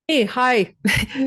Hey, hi,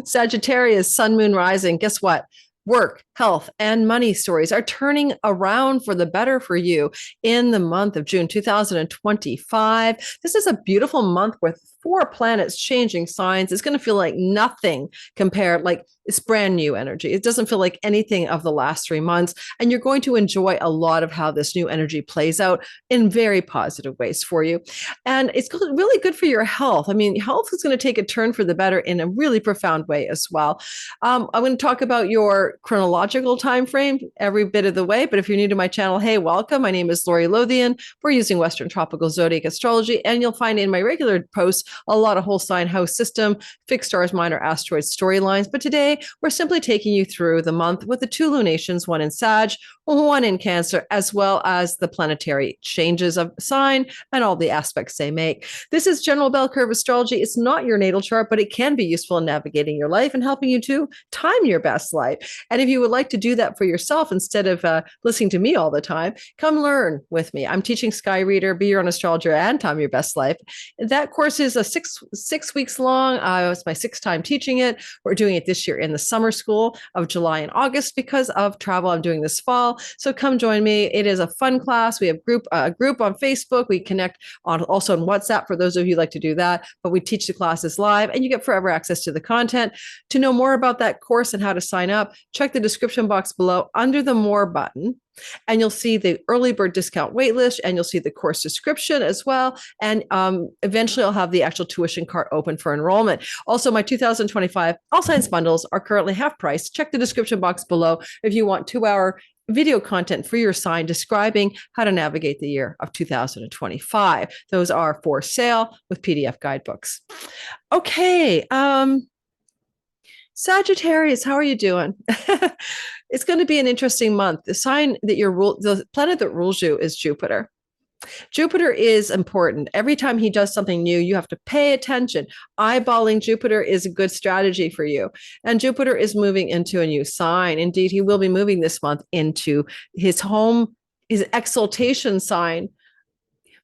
Sagittarius, Sun, Moon, Rising. Guess what? Work, health, and money stories are turning around for the better for you in the month of June 2025. This is a beautiful month with four planets changing signs. It's going to feel like nothing compared, like it's brand new energy. It doesn't feel like anything of the last 3 months. And you're going to enjoy a lot of how this new energy plays out in very positive ways for you. And it's really good for your health. I mean, health is going to take a turn for the better in a really profound way as well. I'm going to talk about your chronological time frame every bit of the way. But if you're new to my channel, hey, welcome. My name is Lori Lothian. We're using Western Tropical Zodiac Astrology, and you'll find in my regular posts a lot of whole sign house system, fixed stars, minor asteroids storylines. But today we're simply taking you through the month with the two lunations, one in Sag, one in Cancer, as well as the planetary changes of sign and all the aspects they make. This is General Bell Curve Astrology. It's not your natal chart, but it can be useful in navigating your life and helping you to time your best life. And if you would like to do that for yourself instead of listening to me all the time, come learn with me. I'm teaching Sky Reader, Be Your Own Astrologer, and Time Your Best Life. That course is a six weeks long. It's my sixth time teaching it. We're doing it this year in the summer school of July and August because of travel. I'm doing this fall, so come join me. It is a fun class. We have a group on Facebook. We connect on also on WhatsApp for those of you who like to do that. But we teach the classes live, and you get forever access to the content. To know more about that course and how to sign up, check the description box below under the More button, and you'll see the early bird discount waitlist, and you'll see the course description as well. And eventually I'll have the actual tuition cart open for enrollment. Also, my 2025 All Science bundles are currently half price. Check the description box below if you want 2 hour video content for your sign describing how to navigate the year of 2025. Those are for sale with PDF guidebooks. Okay. Sagittarius, how are you doing? It's going to be an interesting month. The planet that rules you is Jupiter. Jupiter is important. Every time he does something new, you have to pay attention. Eyeballing Jupiter is a good strategy for you. And Jupiter is moving into a new sign. Indeed, he will be moving this month into his home, his exaltation sign,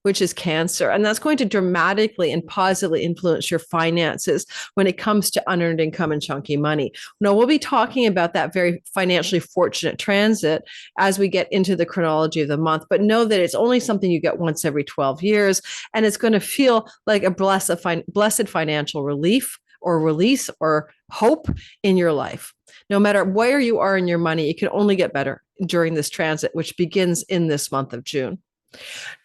which is Cancer. And that's going to dramatically and positively influence your finances when it comes to unearned income and chunky money. Now, we'll be talking about that very financially fortunate transit as we get into the chronology of the month, but know that it's only something you get once every 12 years. And it's going to feel like a blessed financial relief or release or hope in your life. No matter where you are in your money, it can only get better during this transit, which begins in this month of June.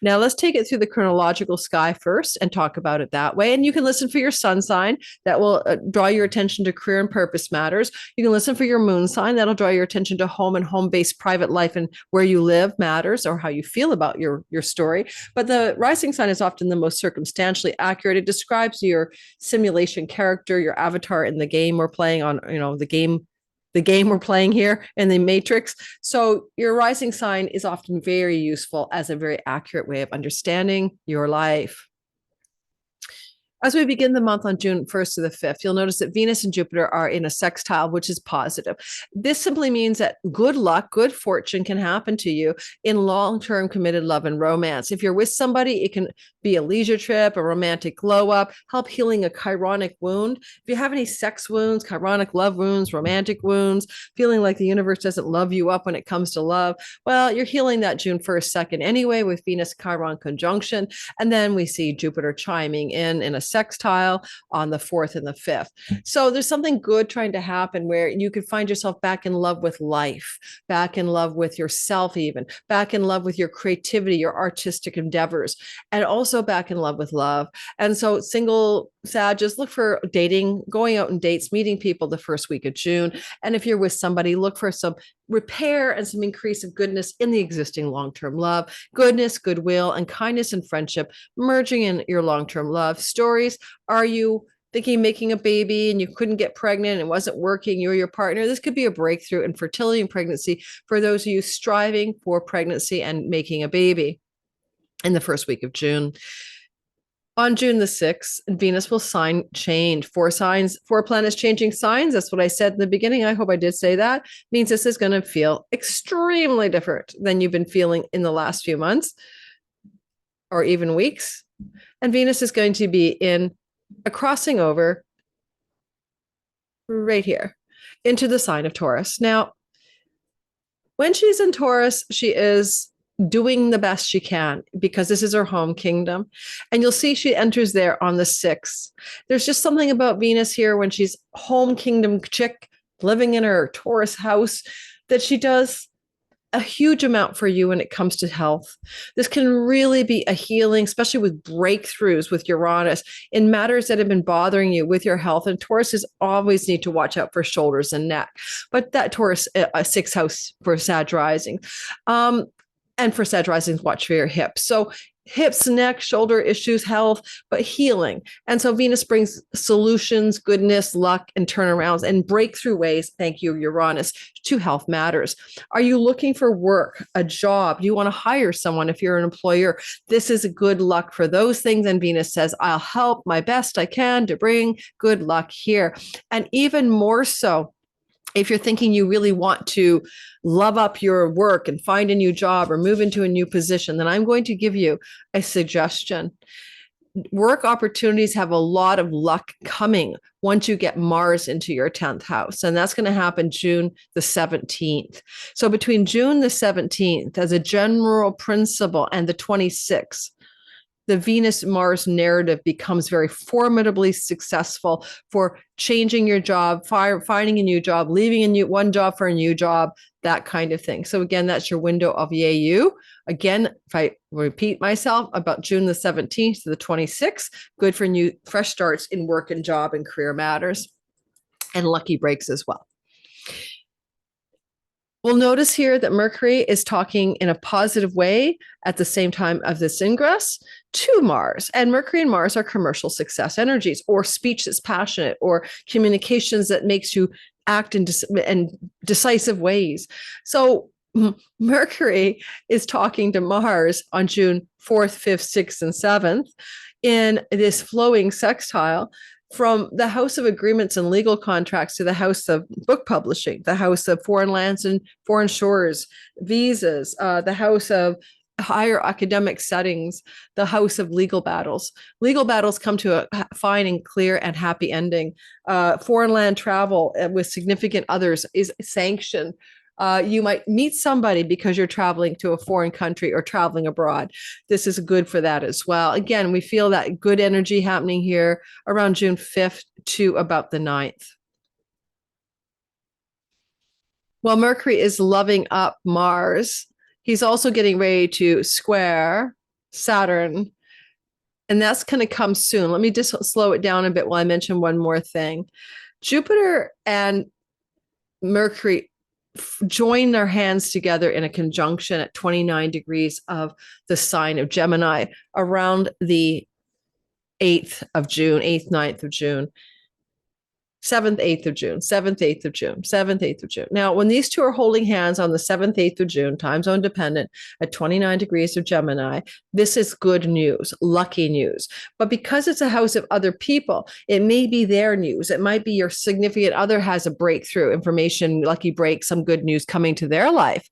Now, let's take it through the chronological sky first and talk about it that way. And you can listen for your sun sign. That will draw your attention to career and purpose matters. You can listen for your moon sign. That'll draw your attention to home and home-based private life and where you live matters, or how you feel about your story. But the rising sign is often the most circumstantially accurate. It describes your simulation character, your avatar in the game we're playing on, the game we're playing here in the matrix. So your rising sign is often very useful as a very accurate way of understanding your life. As we begin the month on June 1st to the 5th, you'll notice that Venus and Jupiter are in a sextile, which is positive. This simply means that good luck, good fortune can happen to you in long-term committed love and romance. If you're with somebody, it can be a leisure trip, a romantic glow up, help healing a chironic wound. If you have any sex wounds, chironic love wounds, romantic wounds, feeling like the universe doesn't love you up when it comes to love, well, you're healing that June 1st, 2nd anyway with Venus Chiron conjunction. And then we see Jupiter chiming in a sextile on the 4th and the 5th. So there's something good trying to happen where you could find yourself back in love with life, back in love with yourself, even back in love with your creativity, your artistic endeavors, and also back in love with love. And so single Sages, look for dating, going out on dates, meeting people the first week of June. And if you're with somebody, look for some repair and some increase of goodness in the existing long-term love, goodness, goodwill, and kindness and friendship merging in your long-term love stories. Are you thinking making a baby and you couldn't get pregnant and it wasn't working, you or your partner? This could be a breakthrough in fertility and pregnancy for those of you striving for pregnancy and making a baby in the first week of June. On June the 6th, Venus will change. Four planets changing signs. That's what I said in the beginning. I hope I did say that. Means this is going to feel extremely different than you've been feeling in the last few months or even weeks. And Venus is going to be in a crossing over right here into the sign of Taurus. Now, when she's in Taurus, she is doing the best she can because this is her home kingdom. And you'll see she enters there on the 6th. There's just something about Venus here when she's home kingdom chick living in her Taurus house that she does a huge amount for you when it comes to health. This can really be a healing, especially with breakthroughs with Uranus in matters that have been bothering you with your health. And Tauruses always need to watch out for shoulders and neck. But that Taurus, a 6th house for Sag rising. And for Sag risings, watch for your hips. So hips, neck, shoulder issues, health, but healing. And so Venus brings solutions, goodness, luck, and turnarounds and breakthrough ways, thank you, Uranus, to health matters. Are you looking for work, a job? Do you want to hire someone if you're an employer? This is a good luck for those things. And Venus says, I'll help my best I can to bring good luck here. And even more so, if you're thinking you really want to love up your work and find a new job or move into a new position, then I'm going to give you a suggestion. Work opportunities have a lot of luck coming once you get Mars into your 10th house. And that's going to happen June the 17th. So between June the 17th, as a general principle, and the 26th, the Venus-Mars narrative becomes very formidably successful for changing your job, finding a new job, leaving one job for a new job, that kind of thing. So again, that's your window of Yay. Again, if I repeat myself, about June the 17th to the 26th, good for new fresh starts in work and job and career matters, and lucky breaks as well. We'll notice here that Mercury is talking in a positive way at the same time of this ingress to Mars. And Mercury and Mars are commercial success energies, or speech that's passionate, or communications that makes you act in decisive ways. So Mercury is talking to Mars on June 4th, 5th, 6th, and 7th in this flowing sextile, from the house of agreements and legal contracts to the house of book publishing, the house of foreign lands and foreign shores, visas, the house of higher academic settings, the house of legal battles. Legal battles come to a fine and clear and happy ending. Foreign land travel with significant others is sanctioned. You might meet somebody because you're traveling to a foreign country or traveling abroad. This is good for that as well. Again, we feel that good energy happening here around June 5th to about the 9th. While Mercury is loving up Mars, he's also getting ready to square Saturn, and that's going to come soon. Let me just slow it down a bit while I mention one more thing. Jupiter and Mercury join their hands together in a conjunction at 29 degrees of the sign of Gemini around the 8th of June, 8th, 9th of June, 7th, 8th of June, 7th, 8th of June, 7th, 8th of June. Now, when these two are holding hands on the 7th, 8th of June, time zone dependent at 29 degrees of Gemini, this is good news, lucky news. But because it's a house of other people, it may be their news. It might be your significant other has a breakthrough, information, lucky break, some good news coming to their life.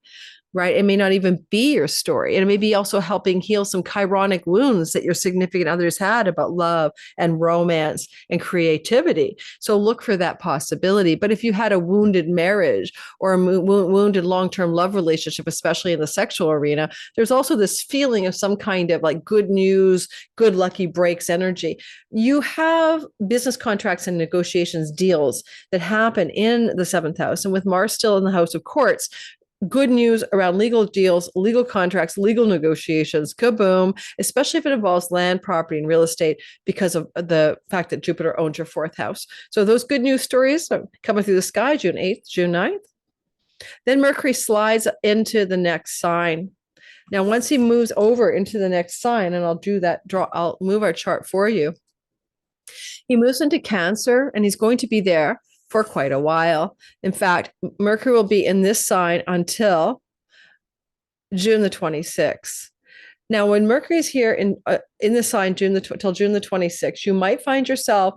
Right? It may not even be your story. And it may be also helping heal some chironic wounds that your significant others had about love and romance and creativity. So look for that possibility. But if you had a wounded marriage or a wounded long-term love relationship, especially in the sexual arena, there's also this feeling of some kind of like good news, good lucky breaks energy. You have business contracts and negotiations deals that happen in the 7th house. And with Mars still in the house of courts, good news around legal deals, legal contracts, legal negotiations, kaboom, especially if it involves land, property, and real estate because of the fact that Jupiter owns your 4th house. So those good news stories are coming through the sky, June 8th, June 9th. Then Mercury slides into the next sign. Now, once he moves over into the next sign, and I'll move our chart for you. He moves into Cancer, and he's going to be there for quite a while. In fact, Mercury will be in this sign until June the 26th. Now, when Mercury is here in the sign till June the 26th, you might find yourself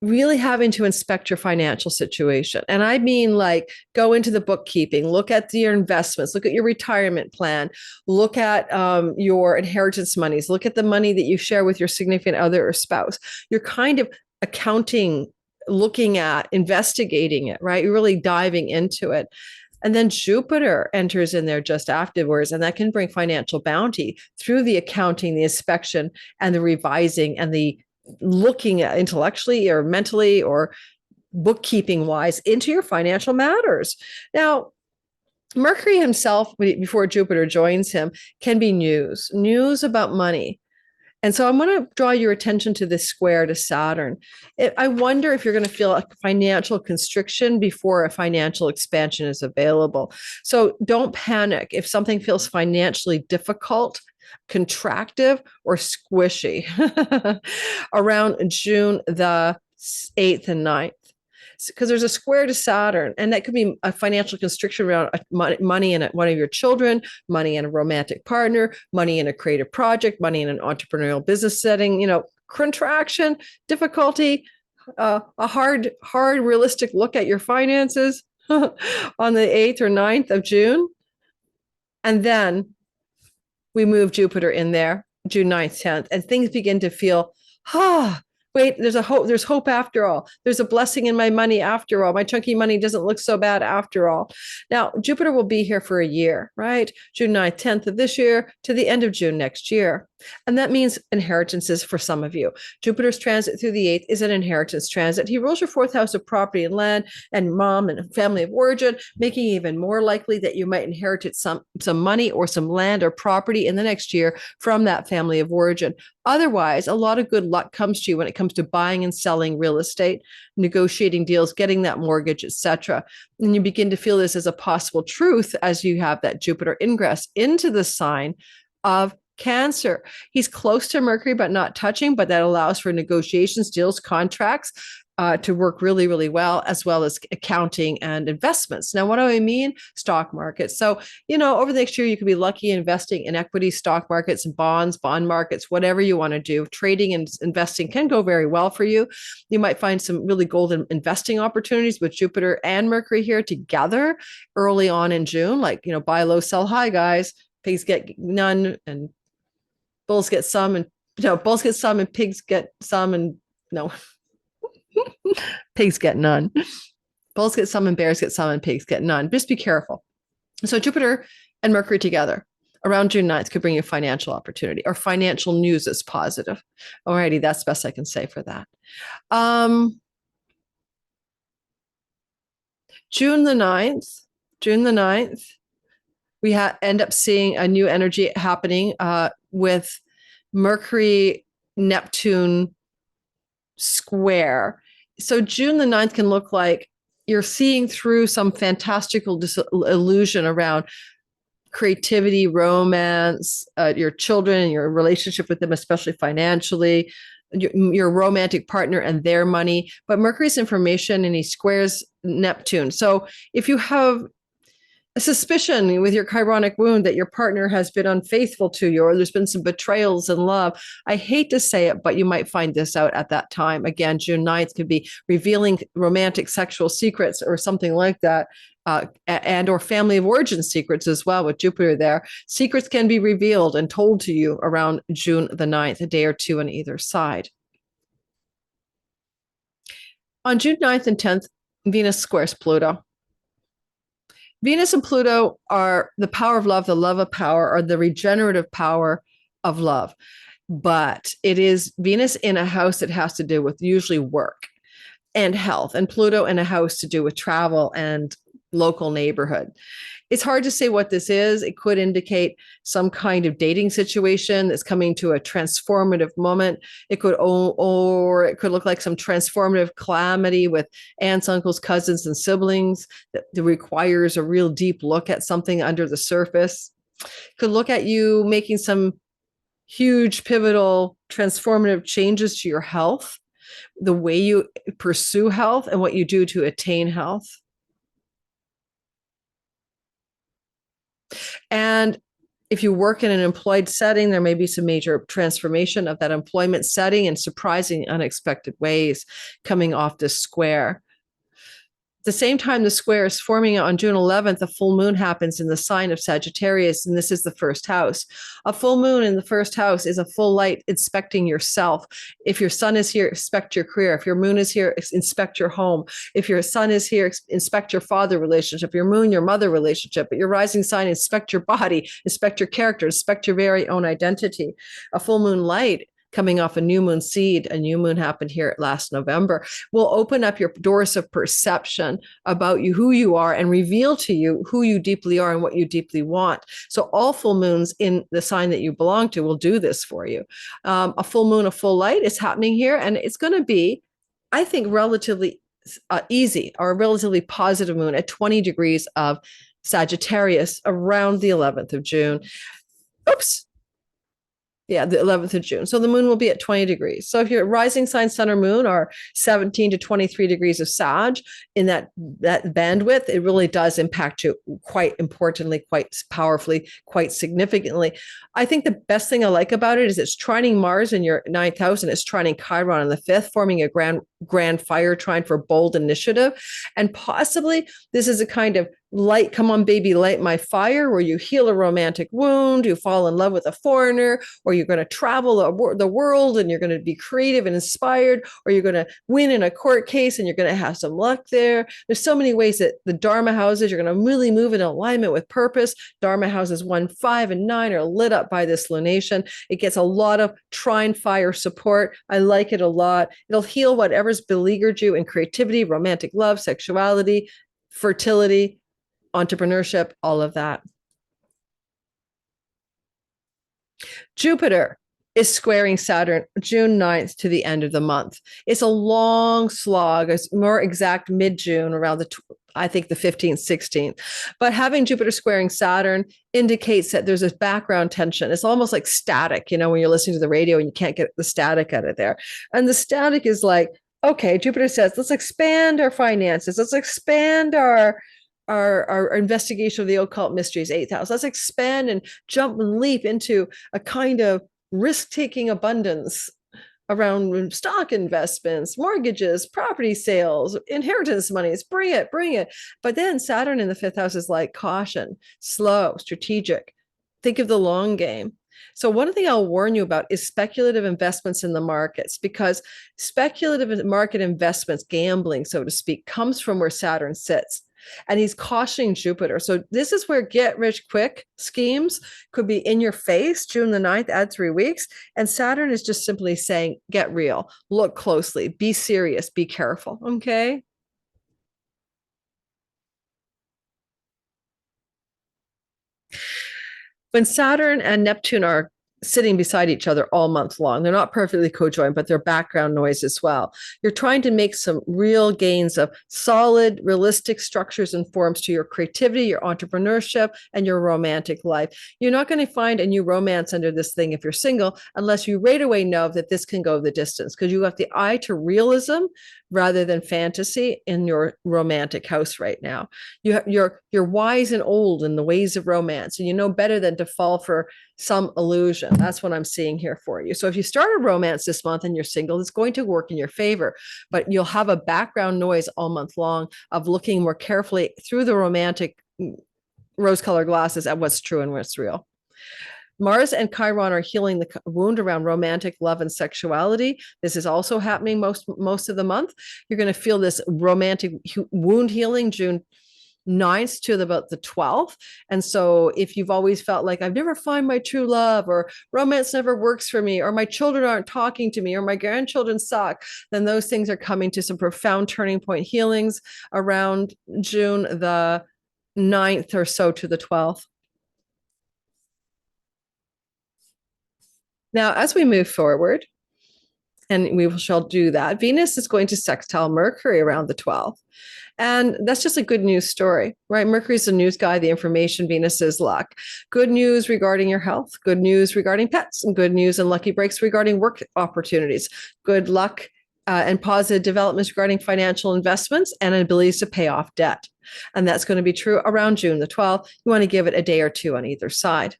really having to inspect your financial situation. And I mean, like, go into the bookkeeping, look at your investments, look at your retirement plan, look at your inheritance monies, look at the money that you share with your significant other or spouse. You're kind of accounting looking at, investigating it, right? You're really diving into it. And then Jupiter enters in there just afterwards, and that can bring financial bounty through the accounting, the inspection, and the revising, and the looking at intellectually or mentally or bookkeeping wise into your financial matters. Now, Mercury himself, before Jupiter joins him, can be news about money. And so I'm going to draw your attention to this square to Saturn. I wonder if you're going to feel a financial constriction before a financial expansion is available. So don't panic if something feels financially difficult, contractive, or squishy around June the 8th and 9th. Because there's a square to Saturn, and that could be a financial constriction around money in one of your children, money in a romantic partner, money in a creative project, money in an entrepreneurial business setting, contraction, difficulty, a hard, realistic look at your finances on the 8th or 9th of June. And then we move Jupiter in there, June 9th, 10th, and things begin to feel, wait, there's hope after all. There's a blessing in my money after all. My chunky money doesn't look so bad after all. Now, Jupiter will be here for a year, right? June 9th, 10th of this year to the end of June next year. And that means inheritances for some of you. Jupiter's transit through the 8th is an inheritance transit. He rules your 4th house of property and land and mom and family of origin, making it even more likely that you might inherit some money or some land or property in the next year from that family of origin. Otherwise, a lot of good luck comes to you when it comes to buying and selling real estate, negotiating deals, getting that mortgage, etc. And you begin to feel this as a possible truth as you have that Jupiter ingress into the sign of Cancer. He's close to Mercury, but not touching, but that allows for negotiations, deals, contracts to work really, really well as accounting and investments. Now, what do I mean? Stock markets. So, over the next year, you could be lucky investing in equity, stock markets, bonds, bond markets, whatever you want to do. Trading and investing can go very well for you. You might find some really golden investing opportunities with Jupiter and Mercury here together early on in June, like, buy low, sell high, guys. Pigs get none, and bulls get some, and bulls get some, and pigs get some, and no, pigs get none. Bulls get some, and bears get some, and pigs get none. Just be careful. So Jupiter and Mercury together around June 9th could bring you financial opportunity or financial news is positive. Alrighty, that's best I can say for that. June the 9th, we end up seeing a new energy happening with Mercury Neptune square. So June the 9th can look like you're seeing through some fantastical illusion around creativity, romance, your children and your relationship with them, especially financially, your romantic partner and their money. But Mercury's information, and he squares Neptune. So if you have a suspicion with your chironic wound that your partner has been unfaithful to you, or there's been some betrayals in love, I hate to say it, but you might find this out at that time. Again, June 9th could be revealing romantic sexual secrets or something like that, and or family of origin secrets as well with Jupiter there. Secrets can be revealed and told to you around June the 9th, a day or two on either side. On June 9th and 10th, Venus squares Pluto. Venus and Pluto are the power of love, the love of power, or the regenerative power of love. But it is Venus in a house that has to do with usually work and health, and Pluto in a house to do with travel and local neighborhood. It's hard to say what this is. It could indicate some kind of dating situation that's coming to a transformative moment. It could, or it could look like some transformative calamity with aunts, uncles, cousins, and siblings that requires a real deep look at something under the surface. It could look at you making some huge, pivotal, transformative changes to your health, the way you pursue health, and what you do to attain health. And if you work in an employed setting, there may be some major transformation of that employment setting in surprising, unexpected ways coming off this square. At the same time, the square is forming on June 11th. A full moon happens in the sign of Sagittarius, and this is the first house. A full moon in the first house is a full light inspecting yourself. If your sun is here, inspect your career. If your moon is here, inspect your home. If your sun is here, inspect your father relationship. Your moon, your mother relationship. But your rising sign, inspect your body, inspect your character, inspect your very own identity. A full moon light coming off a new moon seed, a new moon happened here last November, will open up your doors of perception about you, who you are, and reveal to you who you deeply are and what you deeply want. So all full moons in the sign that you belong to will do this for you. A full moon, a full light is happening here, and it's going to be, I think, relatively easy, or a relatively positive moon at 20 degrees of Sagittarius around the 11th of June. Oops. Yeah, the 11th of June. So the moon will be at 20 degrees. So if your rising sign, sun, or moon are 17 to 23 degrees of Sag in that bandwidth, it really does impact you quite importantly, quite powerfully, quite significantly. I think the best thing I like about it is it's trining Mars in your 9th house, and it's trining Chiron in the 5th, forming a grand fire trine for bold initiative. And possibly this is a kind of light, come on, baby, light my fire, where you heal a romantic wound, you fall in love with a foreigner, or you're going to travel the world and you're going to be creative and inspired, or you're going to win in a court case and you're going to have some luck there. There's so many ways that the Dharma houses, you're going to really move in alignment with purpose. Dharma houses 1, 5, and 9 are lit up by this lunation. It gets a lot of trine fire support. I like it a lot. It'll heal whatever's beleaguered you in creativity, romantic love, sexuality, fertility, entrepreneurship, all of that. Jupiter is squaring Saturn June 9th to the end of the month. It's a long slog. It's more exact mid-June, around I think the 15th, 16th. But having Jupiter squaring Saturn indicates that there's this background tension. It's almost like static, when you're listening to the radio and you can't get the static out of there. And the static is like, okay, Jupiter says, let's expand our finances. Let's expand our investigation of the occult mysteries, 8th house. Let's expand and jump and leap into a kind of risk-taking abundance around stock investments, mortgages, property sales, inheritance monies. Bring it, bring it. But then Saturn in the 5th house is like caution, slow, strategic. Think of the long game. So one thing I'll warn you about is speculative investments in the markets, because speculative market investments, gambling, so to speak, comes from where Saturn sits. And he's cautioning Jupiter. So this is where get rich quick schemes could be in your face. June the 9th, add 3 weeks. And Saturn is just simply saying, get real, look closely, be serious, be careful. Okay. When Saturn and Neptune are sitting beside each other all month long, they're not perfectly co-joined, but they're background noise as well. You're trying to make some real gains of solid, realistic structures and forms to your creativity, your entrepreneurship, and your romantic life. You're not going to find a new romance under this thing if you're single, unless you right away know that this can go the distance, because you have the eye to realism rather than fantasy in your romantic house right now. You're wise and old in the ways of romance, and you know better than to fall for some illusion. That's what I'm seeing here for you. So if you start a romance this month and you're single, it's going to work in your favor, but you'll have a background noise all month long of looking more carefully through the romantic rose-colored glasses at what's true and what's real. Mars and Chiron are healing the wound around romantic love and sexuality. This is also happening most of the month. You're going to feel this romantic wound healing June 9th to about the 12th. And so if you've always felt like I've never found my true love, or romance never works for me, or my children aren't talking to me, or my grandchildren suck, then those things are coming to some profound turning point healings around June the 9th or so to the 12th. Now, as we move forward, and we shall do that, Venus is going to sextile Mercury around the 12th. And that's just a good news story, right? Mercury's the news guy, the information, Venus is luck. Good news regarding your health, good news regarding pets, and good news and lucky breaks regarding work opportunities, good luck and positive developments regarding financial investments and abilities to pay off debt. And that's going to be true around June the 12th. You want to give it a day or two on either side.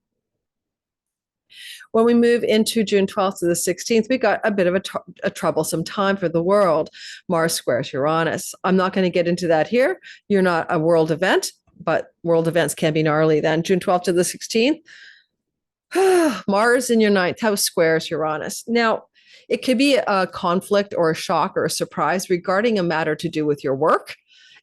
When we move into June 12th to the 16th, we got a bit of a troublesome time for the world. Mars squares Uranus. I'm not going to get into that here. You're not a world event, but world events can be gnarly then. June 12th to the 16th, Mars in your ninth house squares Uranus. Now, it could be a conflict or a shock or a surprise regarding a matter to do with your work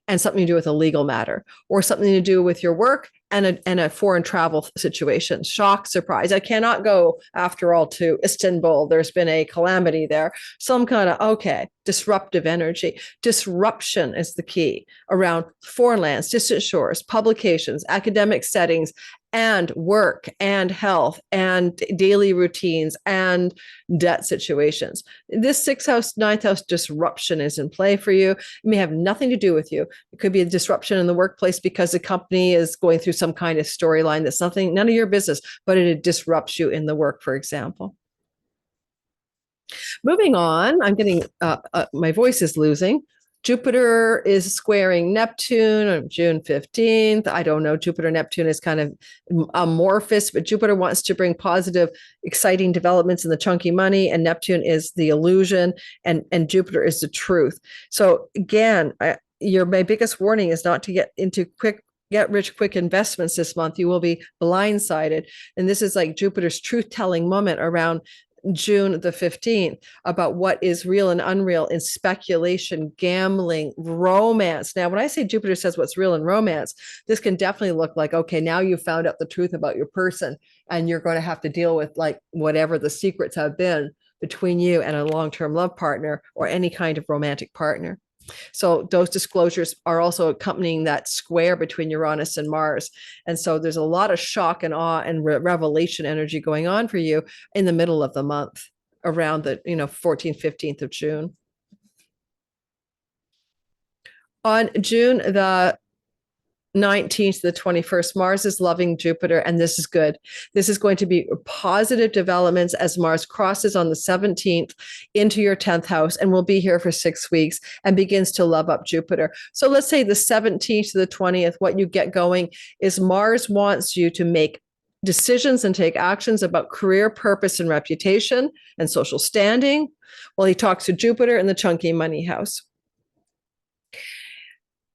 and something to do with a legal matter, or something to do with your work and a foreign travel situation. Shock, surprise. I cannot go, after all, to Istanbul. There's been a calamity there. Some kind of, okay, disruptive energy. Disruption is the key around foreign lands, distant shores, publications, academic settings, and work and health and daily routines and debt situations. This sixth house, ninth house disruption is in play for you. It may have nothing to do with you. It could be a disruption in the workplace because the company is going through some kind of storyline that's none of your business, but it disrupts you in the work, for example. Moving on, I'm getting, my voice is losing. Jupiter is squaring Neptune on June 15th. I don't know. Jupiter Neptune is kind of amorphous, but Jupiter wants to bring positive, exciting developments in the chunky money, and Neptune is the illusion, and Jupiter is the truth. So again, my biggest warning is not to get into get rich quick investments this month. You will be blindsided. And this is like Jupiter's truth-telling moment around June the 15th about what is real and unreal in speculation, gambling, romance. Now, when I say Jupiter says what's real in romance, this can definitely look like, okay, now you found out the truth about your person and you're going to have to deal with like whatever the secrets have been between you and a long-term love partner or any kind of romantic partner. So those disclosures are also accompanying that square between Uranus and Mars. And so there's a lot of shock and awe and revelation energy going on for you in the middle of the month around the 14th, 15th of June. On June the 19th to the 21st, Mars is loving Jupiter, and this is good. This is going to be positive developments as Mars crosses on the 17th into your 10th house and will be here for 6 weeks and begins to love up Jupiter. So let's say the 17th to the 20th, what you get going is Mars wants you to make decisions and take actions about career purpose and reputation and social standing while he talks to Jupiter in the chunky money house.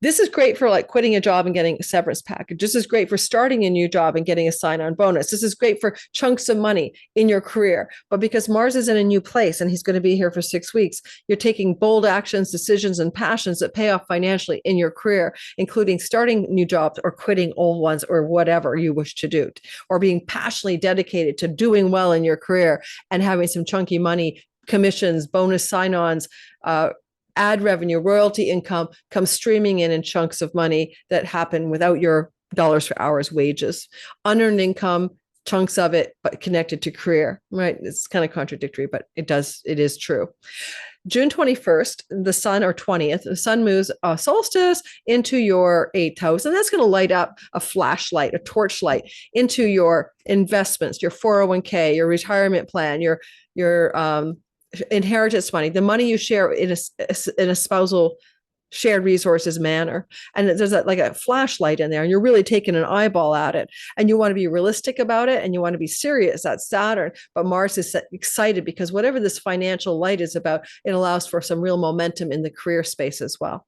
This is great for like quitting a job and getting a severance package. This is great for starting a new job and getting a sign-on bonus. This is great for chunks of money in your career. But because Mars is in a new place and he's going to be here for 6 weeks, you're taking bold actions, decisions, and passions that pay off financially in your career, including starting new jobs or quitting old ones or whatever you wish to do, or being passionately dedicated to doing well in your career and having some chunky money, commissions, bonus sign-ons, ad revenue, royalty income come streaming in chunks of money that happen without your dollars for hours wages. Unearned income, chunks of it, but connected to career, right? It's kind of contradictory, but it is true. June 21st, the sun, or 20th, the sun moves solstice into your 8th house, and that's going to light up a flashlight, a torchlight into your investments, your 401k, your retirement plan, your inheritance money, the money you share in a spousal shared resources manner. And there's like a flashlight in there, and you're really taking an eyeball at it, and you want to be realistic about it, and you want to be serious. That's Saturn. But Mars is excited because whatever this financial light is about, it allows for some real momentum in the career space as well.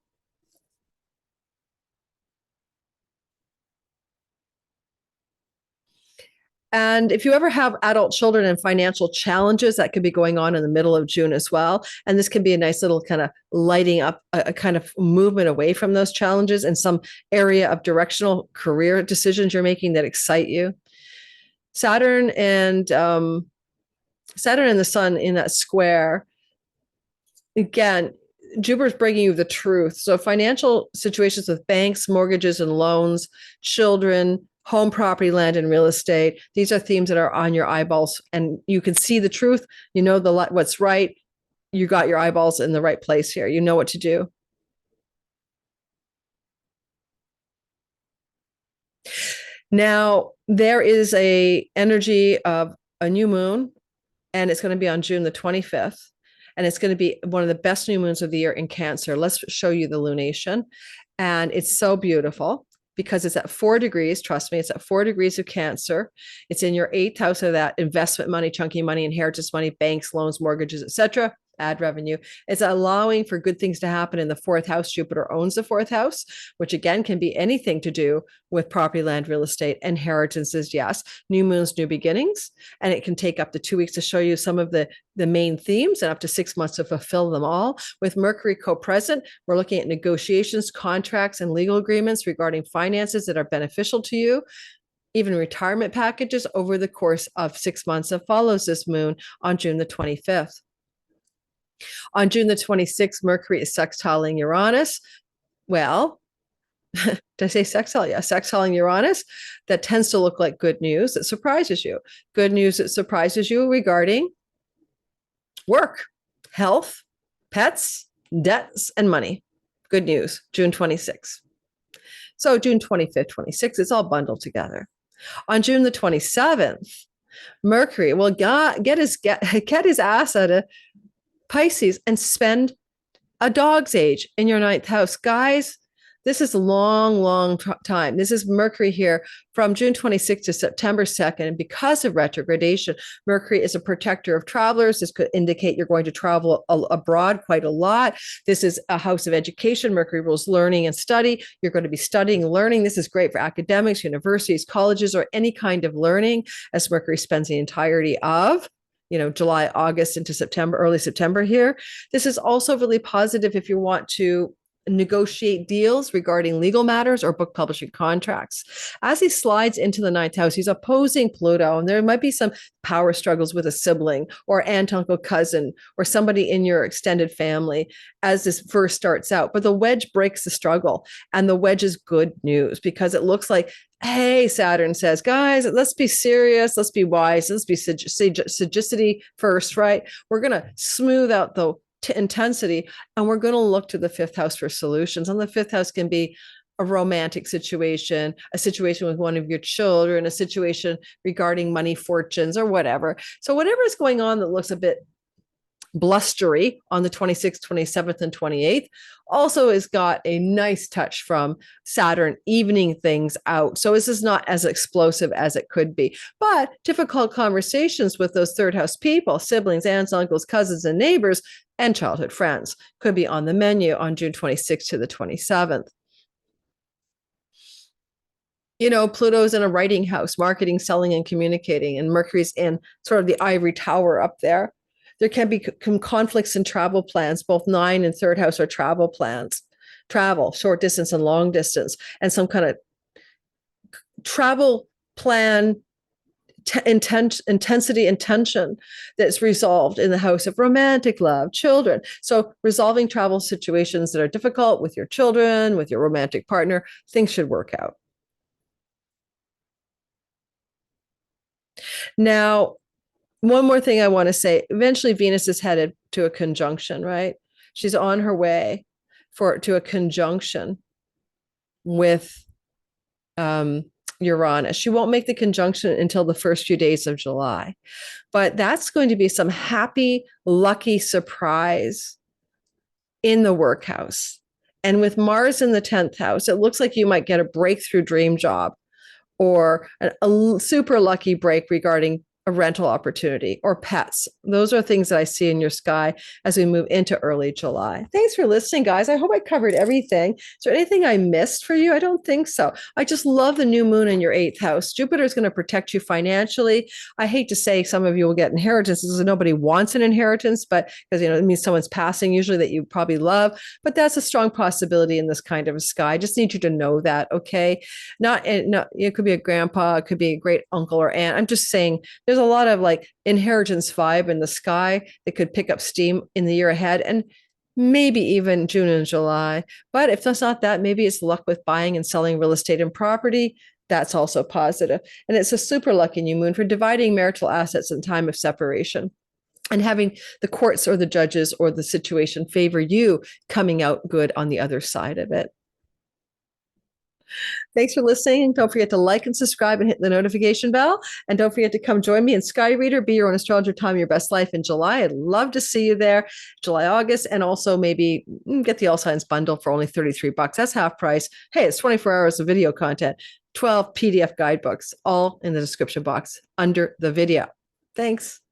And if you ever have adult children and financial challenges, that could be going on in the middle of June as well. And this can be a nice little kind of lighting up a kind of movement away from those challenges and some area of directional career decisions you're making that excite you. Saturn and the sun in that square, again, Jupiter's bringing you the truth. So financial situations with banks, mortgages, and loans, children, home, property, land, and real estate. These are themes that are on your eyeballs, and you can see the truth. You know what's right. You got your eyeballs in the right place here. You know what to do. Now, there is a energy of a new moon, and it's going to be on June the 25th. And it's going to be one of the best new moons of the year in Cancer. Let's show you the lunation. And it's so beautiful. because it's at 4 degrees. Trust me, it's at 4 degrees of Cancer. It's in your 8th house of that investment money, chunky money, inheritance money, banks, loans, mortgages, etc. Ad revenue. It's allowing for good things to happen in the 4th house. Jupiter owns the 4th house, which again can be anything to do with property, land, real estate, inheritances. Yes, new moons, new beginnings, and it can take up to 2 weeks to show you some of the main themes and up to 6 months to fulfill them all. With Mercury co-present, we're looking at negotiations, contracts, and legal agreements regarding finances that are beneficial to you, even retirement packages over the course of 6 months that follows this moon on June the 25th. On June the 26th, Mercury is sextiling Uranus. Well, did I say sextile? Yeah, sextiling Uranus. That tends to look like good news that surprises you. Good news that surprises you regarding work, health, pets, debts, and money. Good news, June 26th. So June 25th, 26th, it's all bundled together. On June the 27th, Mercury will get his ass out of Pisces and spend a dog's age in your 9th house. Guys, this is a long time. This is Mercury here from June 26th to September 2nd. And because of retrogradation, Mercury is a protector of travelers. This could indicate you're going to travel abroad quite a lot. This is a house of education. Mercury rules learning and study. You're going to be studying, learning. This is great for academics, universities, colleges, or any kind of learning, as Mercury spends the entirety of July, August into September, early September here. This is also really positive if you want to negotiate deals regarding legal matters or book publishing contracts. As he slides into the 9th house, he's opposing Pluto, and there might be some power struggles with a sibling or aunt, uncle, cousin, or somebody in your extended family as this first starts out. But the wedge breaks the struggle, and the wedge is good news because it looks like, hey, Saturn says, guys, let's be serious. Let's be wise. Let's be sagacity first, right? We're going to smooth out the intensity, and we're going to look to the 5th house for solutions. And the 5th house can be a romantic situation, a situation with one of your children, a situation regarding money, fortunes, or whatever. So whatever is going on that looks a bit blustery on the 26th, 27th, and 28th also has got a nice touch from Saturn evening things out. So this is not as explosive as it could be, but difficult conversations with those 3rd house people, siblings, aunts, uncles, cousins, and neighbors, and childhood friends could be on the menu on June 26th to the 27th. Pluto's in a writing house, marketing, selling, and communicating, and Mercury's in sort of the ivory tower up there. There can be conflicts in travel plans. Both 9 and 3rd house are travel plans, short distance and long distance, and some kind of travel plan intensity and tension that's resolved in the house of romantic love, children. So resolving travel situations that are difficult with your children, with your romantic partner, things should work out. Now, one more thing I want to say, eventually Venus is headed to a conjunction, right? She's on her way to a conjunction with Uranus. She won't make the conjunction until the first few days of July, but that's going to be some happy, lucky surprise in the workhouse. And with Mars in the 10th house, it looks like you might get a breakthrough dream job or a super lucky break regarding a rental opportunity or pets. Those are things that I see in your sky as we move into early July. Thanks for listening, guys. I hope I covered everything. Is there anything I missed for you? I don't think so. I just love the new moon in your 8th house. Jupiter is going to protect you financially. I hate to say some of you will get inheritances. Nobody wants an inheritance, but because it means someone's passing usually that you probably love. But that's a strong possibility in this kind of a sky. I just need you to know that, okay? Not it could be a grandpa, it could be a great uncle or aunt. I'm just saying there's a lot of like inheritance vibe in the sky that could pick up steam in the year ahead and maybe even June and July. But if that's not that, maybe it's luck with buying and selling real estate and property. That's also positive. And it's a super lucky new moon for dividing marital assets in time of separation and having the courts or the judges or the situation favor you coming out good on the other side of it. Thanks for listening. Don't forget to like and subscribe and hit the notification bell. And don't forget to come join me in Sky Reader, Be Your Own Astrologer, Time Your Best Life in July. I'd love to see you there, July, August, and also maybe get the All Signs bundle for only $33. That's half price. Hey, it's 24 hours of video content, 12 PDF guidebooks, all in the description box under the video. Thanks.